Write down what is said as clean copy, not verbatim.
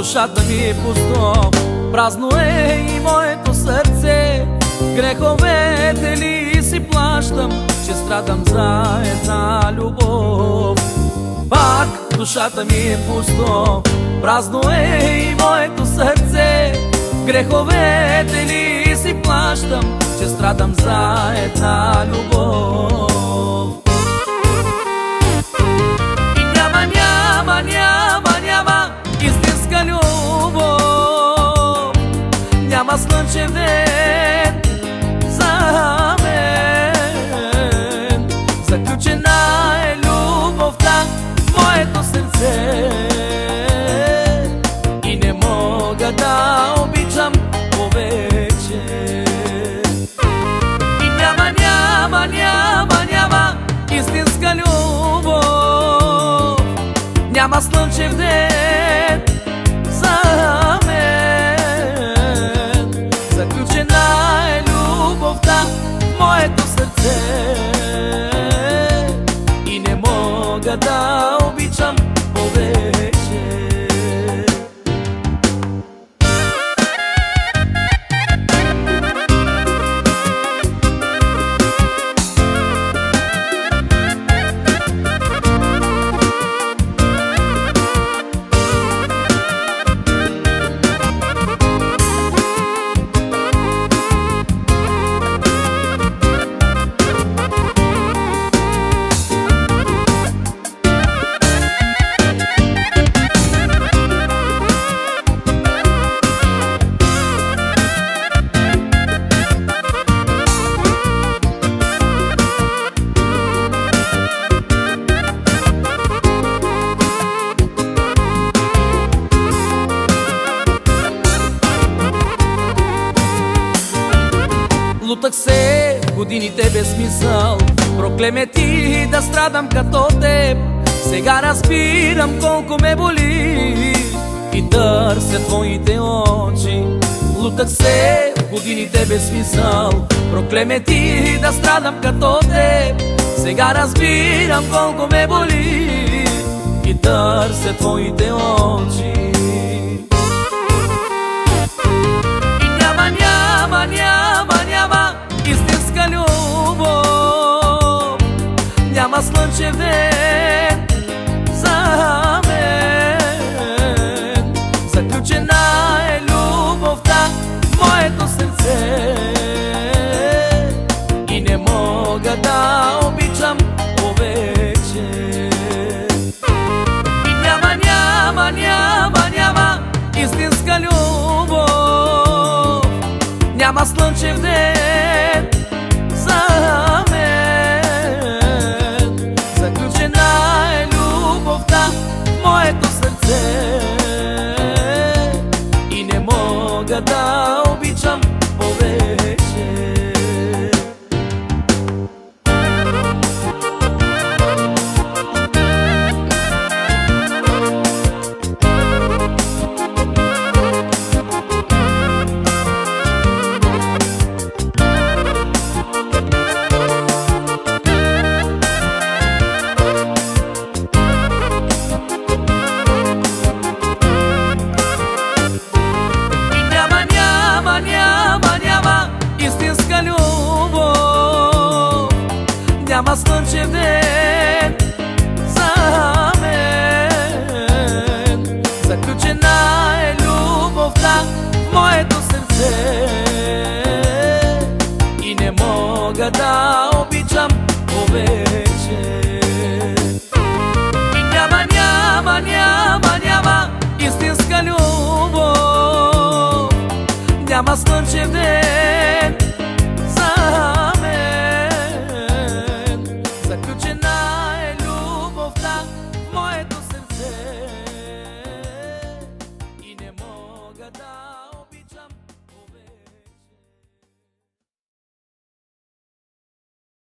душата ми е пусто, празно е и моето сърце. Греховете ли си плащам, че страдам за една любов. Пак душата ми е пусто, празно е и моето сърце. Греховете ли си плащам, че страдам за една любов. И няма истинска любов. Няма слънчев ден за мен. Заключена е любовта в моето сърце и не мога да обичам повече. И няма истинска любов. Няма слънчев ден за мен. Заключена е любовта в моето сърце и не мога да обичам повече. Лутах се годините без смисъл, проклемети да страдам като теб. Сега разбирам колко ме боли и търся твоите очи. Лутах се годините без смисъл, проклемети да страдам като теб. Сега разбирам колко ме боли и търся твоите очи. Няма истинска любов. Няма слънчев ден за мен. Заключена е любовта в моето сърце и не мога да обичам повече. И няма истинска любов. Няма слънчев ден за мен. Заключена е любовта в моето сърце и не мога да обичам повече. Няма слънчев ден за мен. Заключена е любовта в моето сърце и не мога да обичам повече. И няма истинска любов. Няма слънчев ден